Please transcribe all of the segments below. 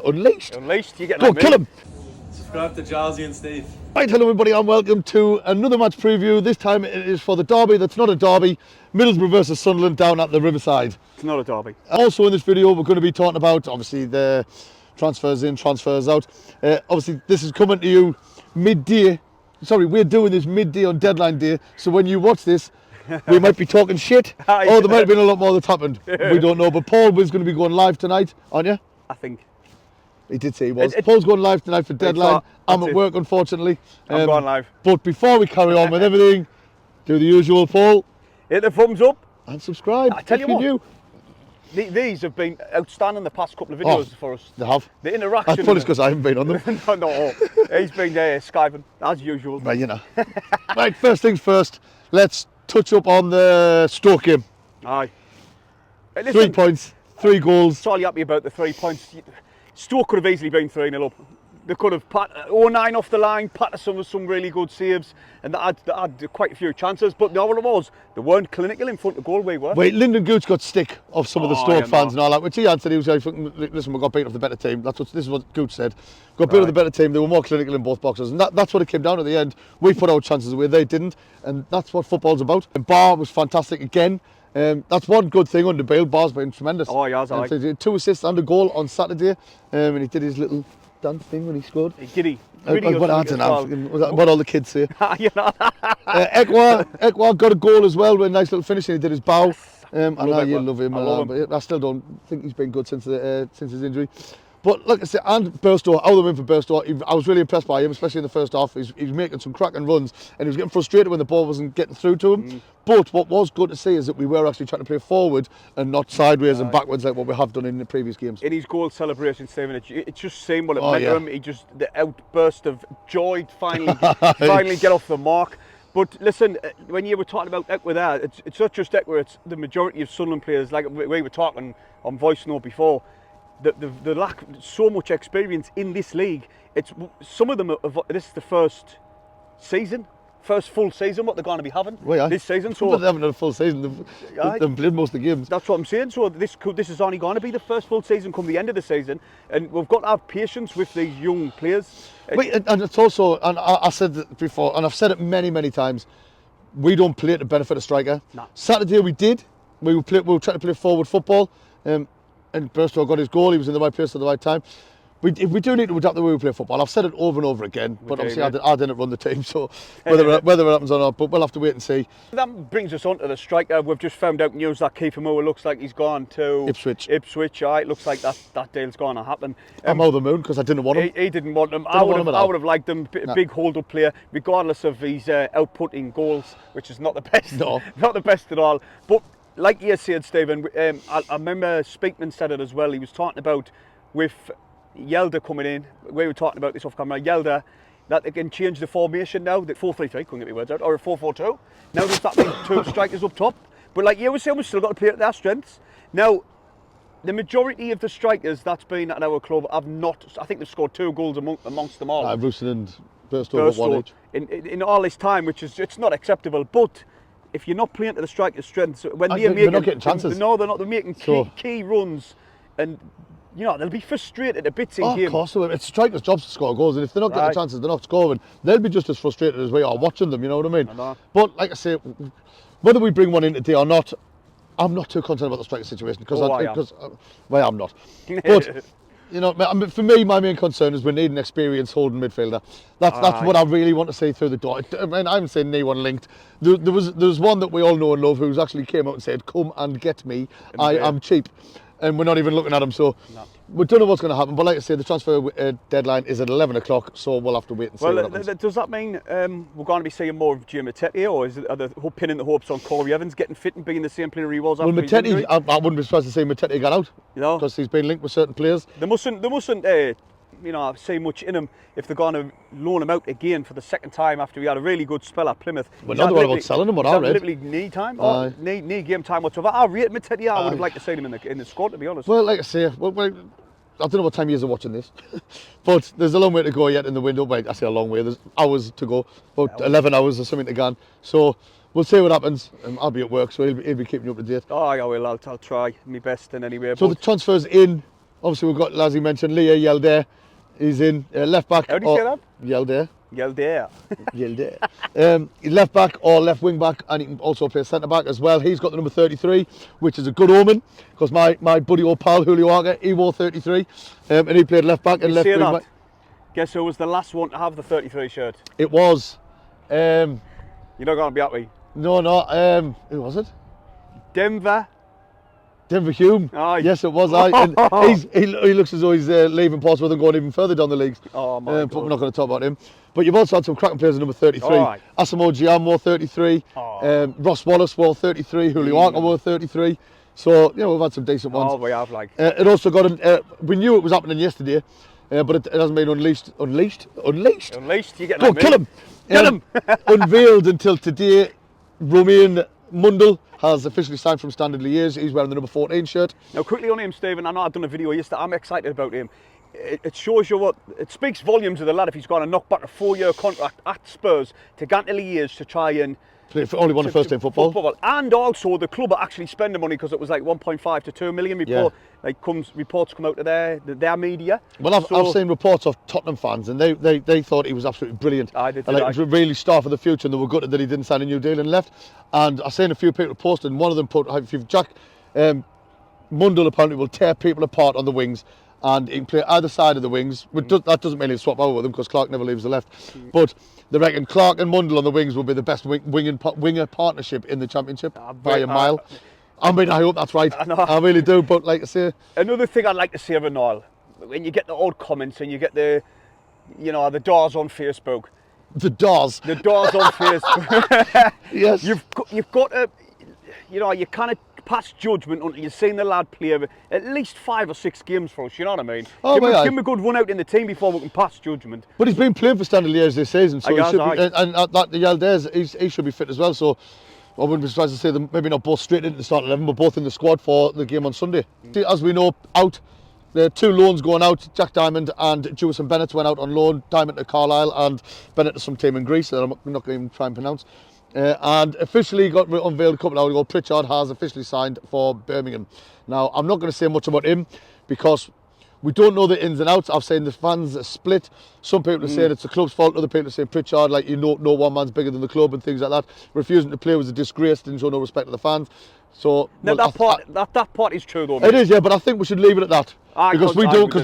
Unleashed. Unleashed, you get Go, kill him. Subscribe to Jazzy and Steve. Right, hello everybody and welcome to another match preview. This time it is for the derby that's not a derby. Middlesbrough versus Sunderland down at the Riverside. It's not a derby. Also in this video we're going to be talking about, obviously, the transfers in, transfers out. Obviously this is coming to you midday. Sorry, we're doing this midday on deadline day. So when you watch this, we might be talking shit, or there might have been a lot more that's happened. We don't know. But Paul was going to be going live tonight, aren't you? I think. He did say he was. Paul's going live tonight for deadline. I'm at work, unfortunately. I'm going live. But before we carry on with everything, do the usual, Paul. Hit the thumbs up. And subscribe. I tell you what. New. These have been outstanding the past couple of videos for us. They have. The interaction. I thought it's because I haven't been on them. no. He's been skiving, as usual. Right, you know. Right, first things first. Let's touch up on the Stoke game. Aye. Listen, 3 points, 3 goals. Sorry happy about the 3 points. Stoke could have easily been 3-0 up. They could have 0-9 off the line, Patterson with some really good saves, and they had quite a few chances, but no, what it was, they weren't clinical in front of goal, we were. Wait, Lyndon Gooch got stick of some of the Stoke fans and all that, which he had said he was like, listen, we got beat off the better team. This is what Gooch said. Got beat off the better team, they were more clinical in both boxes, and that's what it came down at the end. We put our chances away, they didn't, and that's what football's about. And Bar was fantastic again. That's one good thing under Bale. Bar's been tremendous. Oh, he has, so he did 2 assists and a goal on Saturday, and he did his little dance thing when he scored. Giddy. What I don't know, what all the kids say. Ekwa Ekwa got a goal as well with a nice little finish, and he did his bow. I know you love him, but I still don't think he's been good since his injury. But like I said, and Burstow, out of the win for Burstow, I was really impressed by him, especially in the first half. He's making some cracking runs, and he was getting frustrated when the ball wasn't getting through to him. But what was good to see is that we were actually trying to play forward and not sideways and backwards like what we have done in the previous games. In his goal celebration, Stephen, it's just saying what it meant to him. He just, the outburst of joy to finally get off the mark. But listen, when you were talking about Ekwa there, it's not just Ekwa, it's the majority of Sunderland players, like we were talking on voice note before. The lack of so much experience in this league. It's some of them. This is the first full season. What they're going to be having this season. So they haven't had a full season. They've played most of the games. That's what I'm saying. So this is only going to be the first full season come the end of the season, and we've got to have patience with these young players. And it's also, and I said it before, and I've said it many times. We don't play to benefit a striker. Nah. Saturday we did. We were trying to play forward football. And Burstow got his goal, he was in the right place at the right time. We do need to adapt the way we play football. I've said it over and over again, but obviously I didn't run the team, so whether it happens or not, but we'll have to wait and see. That brings us on to the striker. We've just found out news that Kiefer Moore looks like he's gone to Ipswich. It looks like that deal's going to happen. I'm over the moon because I didn't want him. He didn't want him. I would have liked him. Big hold-up player, regardless of his outputting goals, which is not the best. No. Not the best at all. But like you said, Stephen, I remember Speakman said it as well. He was talking about with Yelda coming in. We were talking about this off camera. Yelda, that they can change the formation now. The 4-3-3, couldn't get my words out, or a 4-4-2. Now does that mean 2 strikers up top? But like you were saying, we've still got to play at their strengths. Now, the majority of the strikers that's been at our club have not. I think they've scored 2 goals amongst them all. Rooston and Burstow got 1 each. In all this time, which is it's not acceptable, but. If you're not playing to the striker's strengths, when they're not getting chances. No, they're not. They're making key runs, and they'll be frustrated at bits in game. Of course, it's strikers' jobs to score goals, and if they're not getting chances, they're not scoring. They'll be just as frustrated as we are watching them. You know what I mean? But like I say, whether we bring one in today or not, I'm not too concerned about the striker situation because I'm not. But. For me, my main concern is we need an experienced holding midfielder. That's what I really want to see through the door. I mean, I haven't seen anyone linked. There was one that we all know and love who's actually came out and said, "Come and get me. I am cheap," and we're not even looking at him. So we don't know what's going to happen. But like I say, the transfer deadline is at 11 o'clock, so we'll have to wait and see what happens. Does that mean we're going to be seeing more of Jim Matete, or are they pinning the hopes on Corey Evans getting fit and being the same player he was after his injury? I wouldn't be surprised to see Matete get out because he's been linked with certain players. They mustn't say much in him if they're going to loan him out again for the second time after he had a really good spell at Plymouth. We're not about selling him, what I read. Literally knee time, or knee game time whatsoever. I rate Matete. I would have liked to see him in the squad, to be honest. Well, like I say, I don't know what time you are watching this, but there's a long way to go yet in the window. Wait, I say a long way. There's hours to go, about 11 hours or something to go. So we'll see what happens. I'll be at work, so he'll be keeping you up to date. Oh, I will. I'll try my best in any way. So the transfers in Obviously, we've got, as he mentioned, Leah Yelder. He's in left back. How do you say that? Yelder. Yelder. Yelder. Left back or left wing back, and he can also play centre back as well. He's got the number 33, which is a good omen, because my buddy old pal Julio Arca, he wore 33, and he played left back and left wing back. Guess who was the last one to have the 33 shirt? It was. You're not going to be happy. No. Who was it? Denver Hume. Aye. Yes, it was. And he looks as though he's leaving Portsmouth and going even further down the leagues. Oh my God. But we're not going to talk about him. But you've also had some cracking players at number 33. Right. Asamoah Gyan wore 33. Ross Wallace wore 33. Julio Arca wore 33. So, we've had some decent ones. Oh, we have, like. It also got, we knew it was happening yesterday, but it hasn't been unleashed. Unleashed? You get Go, like kill him! Kill him! Unveiled until today. Romain Mundle has officially signed from Standard Liège. He's wearing the number 14 shirt. Now, quickly on him, Stephen. I know I've done a video yesterday. I'm excited about him. It shows you it speaks volumes of the lad if he's going to knock back a 4-year contract at Spurs to go to Liège to try and play for only one first team football. And also the club are actually spending money, because it was like 1.5 to 2 million. Reports come out of their media. Well, I've seen reports of Tottenham fans, and they thought he was absolutely brilliant. I did. Like, really star for the future, and they were gutted that he didn't sign a new deal and left. And I've seen a few people posted, and one of them put, if you've Jack Mundle apparently will tear people apart on the wings, and he can play either side of the wings. That doesn't mean he'll swap over with them, because Clark never leaves the left. But they reckon Clark and Mundle on the wings will be the best winger partnership in the Championship by a mile. I hope that's right. I really do. But like I say, another thing I'd like to say of Noel, when you get the old comments and you get the doors on Facebook. The doors on Facebook. Yes. You've got to, you kind of pass judgment until you've seen the lad play at least 5 or 6 games for us. You know what I mean? Give him a good run out in the team before we can pass judgment. But he's been playing for Standard Liège this season, so the Yaldez, he should be fit as well. So I wouldn't be surprised to see them maybe not both straight into the start 11, but both in the squad for the game on Sunday. As we know, there are 2 loans going out. Jack Diamond and Jewison Bennett went out on loan. Diamond to Carlisle and Bennett to some team in Greece that I'm not going to try and pronounce. And officially got unveiled a couple of hours ago. Pritchard has officially signed for Birmingham. Now, I'm not going to say much about him, because we don't know the ins and outs. I've seen the fans are split. Some people are saying it's the club's fault. Other people are saying Pritchard, no one man's bigger than the club and things like that. Refusing to play was a disgrace. Didn't show no respect to the fans. So that part is true though. Mate. It is, yeah, but I think we should leave it at that. Because we I don't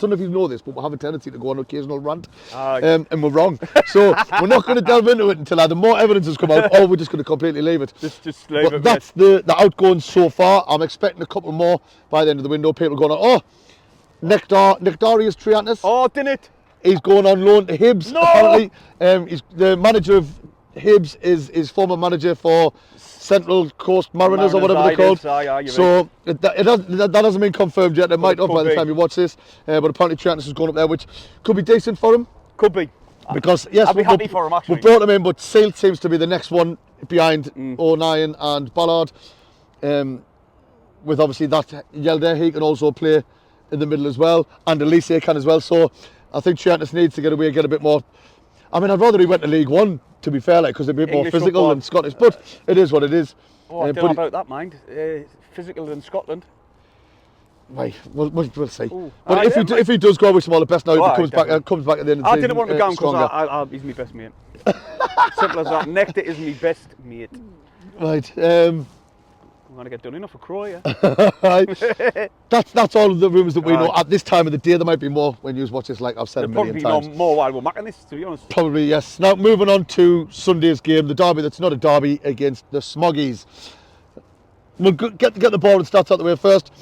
know if you know this, but we have a tendency to go on an occasional rant, and we're wrong. So we're not going to delve into it until either more evidence has come out, or we're just going to completely leave it. Just leave it. That's the outgoings so far. I'm expecting a couple more by the end of the window. People going, Nectarius Triantis. Oh, didn't it? He's going on loan to Hibs. No! Apparently, he's the manager of Hibs is former manager for Central Coast Mariners or whatever they're called. So that hasn't been confirmed yet. It might have by the time you watch this. But apparently Triantis is going up there, which could be decent for him. Could be. Because yes, I'd be happy for him actually. We brought him in, but Sale seems to be the next one behind O'Nien and Ballard. With obviously that Yelder, he can also play in the middle as well, and Elise can as well. So I think Triantis needs to get away and get a bit more. I mean, I'd rather he went to League One, to be fair, because they're a bit more physical than Scottish, but it is what it is. Oh, I don't know about that, mind. Physical than Scotland. Right, we'll see. Ooh. But if he does go, I wish him all the best now. If he comes back at the end of the season. I didn't want to go because he's my best mate. Simple as that. Nectar is my best mate. Right. I'm going to get done enough for Croy, yeah. That's all of the rumours that we know at this time of the day. There might be more when you watch this, like I've said a million times. Probably more while we're making this, to be honest. Probably, yes. Now, moving on to Sunday's game, the derby that's not a derby against the Smoggies. We'll get the ball and start out the way first.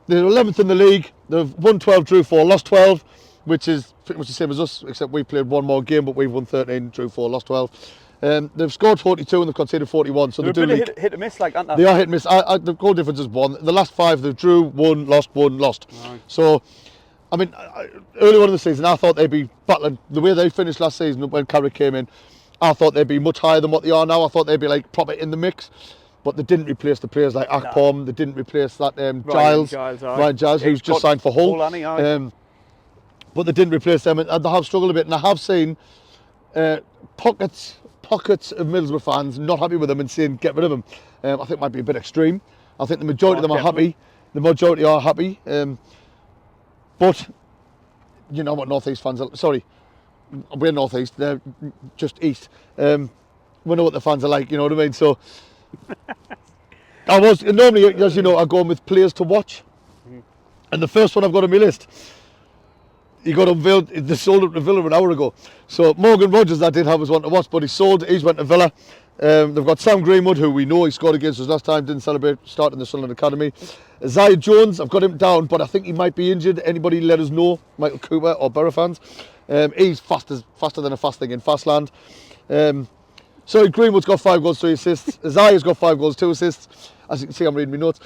They're 11th in the league. They've won 12, drew 4, lost 12, which is pretty much the same as us, except we played one more game, but we've won 13, drew 4, lost 12. They've scored 42 and they've conceded 41. So they're a bit hit and miss, like, aren't they? They are hit and miss. The goal difference is 1. The last 5 they've drew, 1, lost, 1, lost. Right. So, I mean, early on in the season, I thought they'd be battling. The way they finished last season when Carrick came in, I thought they'd be much higher than what they are now. I thought they'd be like proper in the mix. But they didn't replace the players like Akpom. They didn't replace that Ryan Giles, who's just signed for Hull. But they didn't replace them, and they have struggled a bit. And I have seen pockets of Middlesbrough fans not happy with them and saying get rid of them. I think it might be a bit extreme. I think the majority of them are happy. the majority are happy. But you know what North East fans are. Sorry, we're North East. They're just East. We know what the fans are like. You know what I mean. So I was normally, as you know, I go on with players to watch, and the first one I've got on my list. He got unveiled. They sold him to Villa an hour ago. So Morgan Rogers, I did have as one to watch, but he's went to Villa. They've got Sam Greenwood, who we know he scored against us last time, didn't celebrate starting the Sunderland Academy. Isaiah Jones, I've got him down, but I think he might be injured. Anybody let us know, Michael Cooper or Boro fans. He's faster than a fast thing in Fastland. So Greenwood's got 5 goals, 3 assists. Isaiah's got 5 goals, 2 assists. As you can see, I'm reading my notes.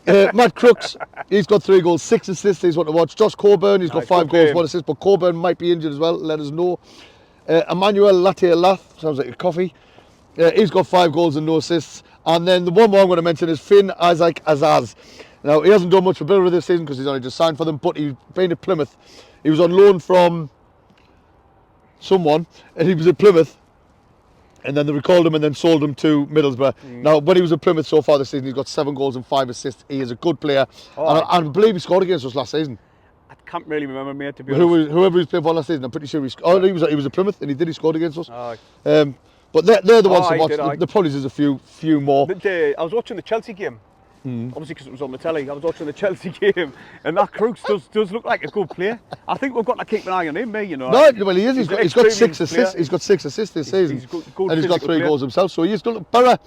Matt Crooks, he's got 3 goals, 6 assists. He's one to watch. Josh Coburn, he's got 5 goals, 1 assist, but Coburn might be injured as well. Let us know. Emmanuel Latte-Lath, sounds like a coffee. He's got 5 goals and no assists. And then the one more I'm going to mention is Finn Isaac Azaz. Now, he hasn't done much for Boro this season because he's only just signed for them, but he's been at Plymouth. He was on loan from someone, and he was at Plymouth. And then they recalled him and then sold him to Middlesbrough. Now, when he was at Plymouth so far this season, he's got 7 goals and 5 assists. He is a good player. And I believe he scored against us last season. I can't really remember, mate, to be honest. Whoever he's played for last season, I'm pretty sure he was at Plymouth and he scored against us. But they're the ones to watch. There probably is a few more. I was watching the Chelsea game. Obviously because it was on the telly. I was watching the Chelsea game, and that Crooks does look like a good player. I think we've got to keep an eye on him, you know. No, well he is. He's got 6 assists. He's got 6 assists this season, and he's got 3 goals himself. So he's got Boro.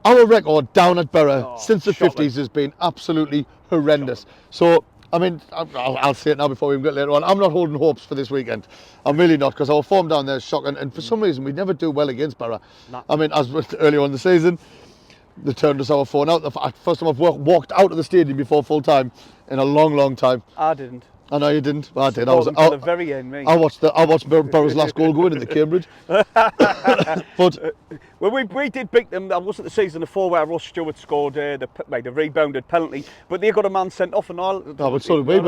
Our record down at Boro since the 50s has been absolutely horrendous. So I mean, I'll say it now before we even get later on. I'm not holding hopes for this weekend. I'm really not, because our form down there is shocking, and for some reason we never do well against Boro. I mean, as earlier on in the season, they turned us our 4-0. The first time I've walked out of the stadium before full time in a long time. I didn't. I know you didn't. I did. I was at the very end, mate. I watched Boro's last goal go in at the Cambridge. But well, we did beat them. That wasn't the season before where Ross Stewart scored the rebounded penalty, but they got a man sent off and all. No, but so did we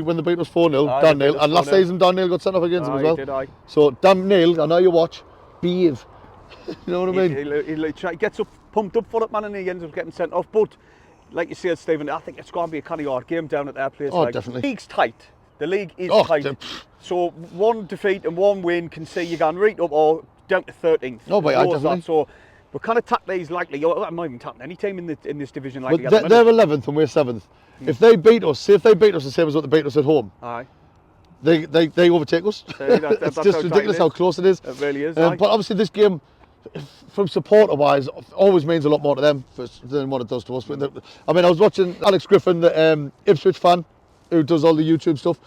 when they beat us 4-0. Dan Neil, and last season Dan Neil got sent off against him as well. Did I? So Dan Neil, I know you watch. Behave. You know what I mean? He gets up, pumped up for it, man, and he ends up getting sent off. But like you said, Stephen, I think it's going to be a kind of hard game down at their place. Oh, definitely. The league's tight. The league is tight. So 1 defeat and 1 win can see you going right up or down to 13th. No, but definitely. So we're kind of tapped these likely. I'm not even tapping any team in this division likely. But they're 11th and we're 7th. If they beat us, the same as what they beat us at home. Aye. They overtake us. It's just ridiculous how close it is. It really is. But obviously this game, from supporter-wise, always means a lot more to them than what it does to us. I mean, I was watching Alex Griffin, the Ipswich fan, who does all the YouTube stuff.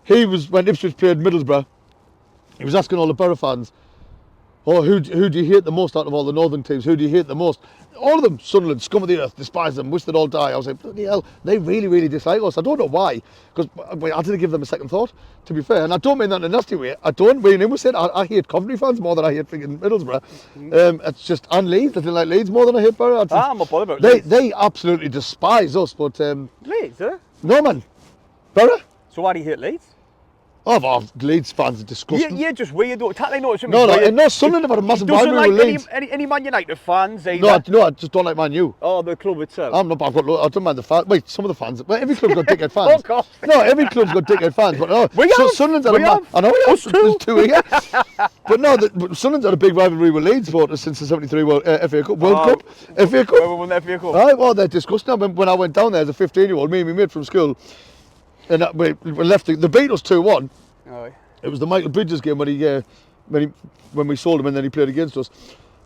When Ipswich played Middlesbrough, he was asking all the Boro fans, who do you hate the most out of all the northern teams? Who do you hate the most? All of them, Sunderland, scum of the earth, despise them, wish they'd all die. I was like, bloody hell, they really dislike us. I don't know why, because I didn't give them a second thought, to be fair. And I don't mean that in a nasty way. I don't mean, I hate Coventry fans more than I hate freaking Middlesbrough. It's just, and Leeds, I didn't like Leeds more than I hate Boro. I'm not bothered about Leeds. They absolutely despise us, but... Leeds, eh? No, man. Boro? So why do you hate Leeds? Oh, Leeds fans are disgusting. You're just weird, though. Totally notice him. No, Sunderland have had a massive rivalry with Leeds. Any Man United fans either? No, I just don't like Man U. Oh, the club itself. I don't mind the fans. Wait, some of the fans. Well, every club's got dickhead fans. Oh, God. No, every club's got dickhead fans. But no, Sunderland's had I know, us too. There's 2 here. But no, Sunderland's had a big rivalry with Leeds since the '73 FA Cup. World Cup. FA Cup. We won the FA Cup. Right, well, they're disgusting. When I went down there as a 15-year-old, me and my mate from school, and we left. They beat us 2-1. Oh. It was the Michael Bridges game when we sold him and then he played against us.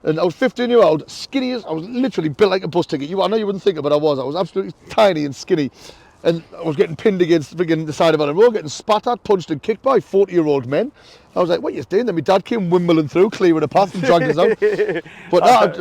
And I was 15-year-old, skinny as I was, literally built like a bus ticket. I know you wouldn't think it, but I was absolutely tiny and skinny. And I was getting pinned against the side of Adam Road, getting spat at, punched and kicked by 40-year-old men. I was like, what are you doing? Then my dad came wimbling through, clearing a path and dragged us out.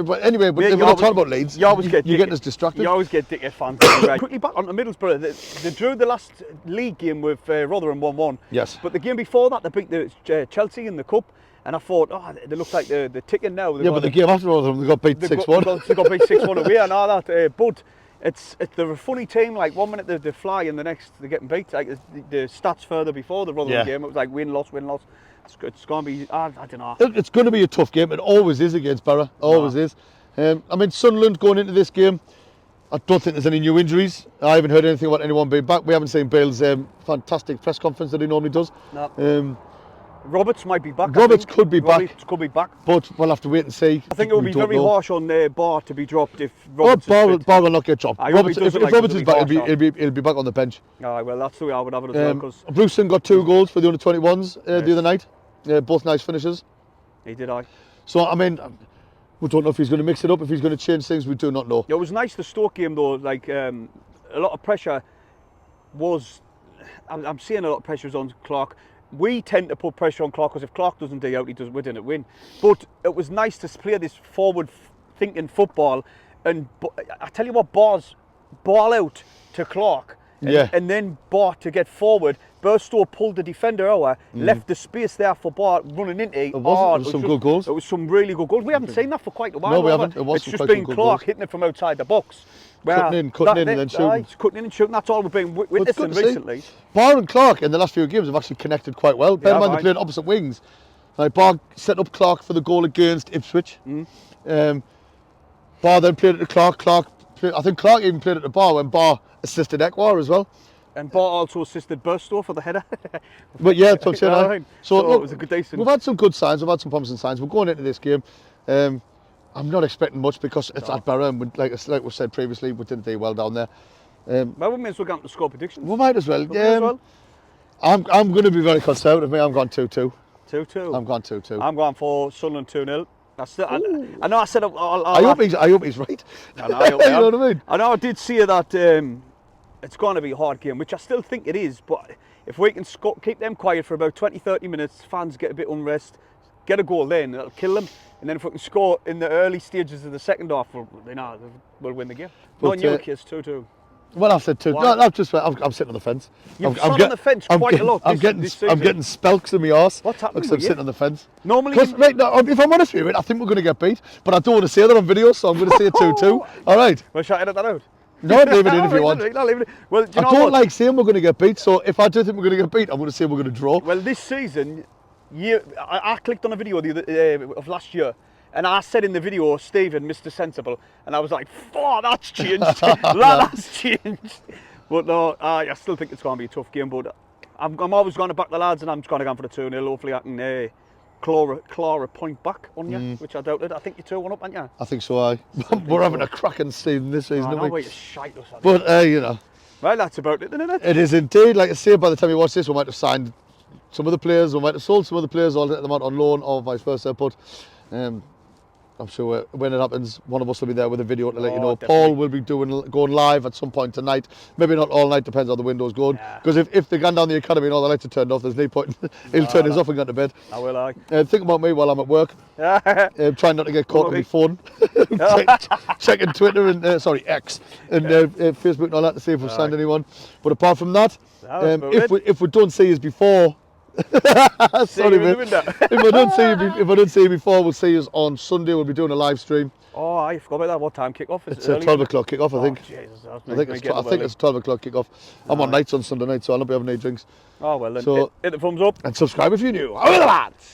But anyway, if we're not talking about Leeds, you're getting us distracted. You always get dickhead fans. Quickly back onto Middlesbrough. They drew the last league game with Rotherham 1-1. Yes. But the game before that, they beat the Chelsea in the Cup. And I thought, they look like they're ticking now. But the game after Rotherham, they got beat 6-1. They got beat 6-1 away and all that. But they're a funny team. Like 1 minute they fly and the next they're getting beat. Like the stats further before the Rotherham game, it was like win loss. It's going to be, I don't know. It's going to be a tough game. It always is against Boro. Always is. I mean, Sunderland going into this game, I don't think there's any new injuries. I haven't heard anything about anyone being back. We haven't seen Bale's fantastic press conference that he normally does. No. Roberts might be back. Roberts could be back. Roberts could be back. But we'll have to wait and see. I think it would be very harsh on Bar to be dropped if Oh, Roberts is fit. Bar will not get dropped. Roberts, if Roberts is back, he'll be back on the bench. Well, that's the way I would have it as well. Cause Brewston got 2 goals for the under-21s the other night. Both nice finishes. he did. So, I mean, we don't know if he's going to mix it up, if he's going to change things. We do not know. It was nice, the Stoke game, though. Like, a lot of pressure was... I'm seeing a lot of pressure was on Clark. We tend to put pressure on Clark because if Clark doesn't do out, we didn't win. But it was nice to play this forward-thinking football. And I tell you what, Bar's ball out to Clark. And then Bar to get forward. Burstow pulled the defender over, left the space there for Bar running into. It was some good goals. It was some really good goals. We haven't seen that for quite a while. No, we haven't. It's just been Clark hitting it from outside the box. Cutting in and then shooting. Cutting in and shooting. That's all we've been witnessing recently. Bar and Clark in the last few games have actually connected quite well. Bear in mind they played opposite wings. Like Bar set up Clark for the goal against Ipswich. Bar then played it to Clark. I think Clark even played it to Bar when Bar assisted Ekwar as well. And Bar also assisted Burstow for the header. But yeah, that's what I'm saying. So look, it was a good decent. We've had some good signs, we've had some promising signs. We're going into this game. I'm not expecting much because it's at Boro, and like we said previously, we didn't do well down there. Well, we may as well get on to score predictions. We might as well. I'm going to be very conservative. I'm going 2-2. 2-2. I'm going 2-2. I'm going for Sunderland 2-0. I know I said I hope he's right. I know, I hope you know what I mean? I know I did see that it's going to be a hard game, which I still think it is, but if we can keep them quiet for about 20-30 minutes, fans get a bit unrest, get a goal then, that'll kill them, and then if we can score in the early stages of the second half, we'll win the game. Not in your case, 2-2. Well, I've said 2. No, I'm sitting on the fence. You've sat on the fence quite a lot I'm getting spelks in my arse. What's happening because I'm sitting on the fence. Normally... Right, no, if I'm honest with you, I think we're going to get beat, but I don't want to say that on video, so I'm going to say 2-2. All right. Well, shall I edit that out? No, leave it in if you want. No, leave it in. Well, I don't like saying we're going to get beat, so if I do think we're going to get beat, I'm going to say we're going to draw. Well, this season, I clicked on a video of last year, and I said in the video, Stephen, Mr. Sensible, and I was like, "Oh, that's changed. That's changed." But no, I still think it's going to be a tough game. But I'm always going to back the lads, and I'm just going to go for the 2-0. Hopefully, I can claw a point back on you, which I doubted. I think you're 2-1 up, aren't you? I think so. We're having a cracking season this season, aren't we? Shite us, but you know. Well, that's about it, isn't it? It is indeed. Like I say, by the time you watch this, we might have signed some of the players, we might have sold some of the players, or let them out on loan, or vice versa. But I'm sure when it happens, one of us will be there with a video to let you know. Definitely. Paul will be going live at some point tonight. Maybe not all night, depends how the window's going. Because if they've gone down the academy and all the lights are turned off, there's no point. He'll turn his off and go to bed. I will. Think about me while I'm at work. Trying not to get caught on my phone. Checking Twitter and X and Facebook and all that to see if we've signed anyone. But apart from that, if we don't see us before. Sorry, mate. If I don't see you before, we'll see you on Sunday. We'll be doing a live stream. Oh, I forgot about that. What time kick-off? It's a 12 o'clock kick-off, I think. Jesus, I think it's 12 o'clock kick-off. I'm on nights on Sunday night, so I'll not be having any drinks. Oh, well then, hit the thumbs up. And subscribe if you're new. Over the lads!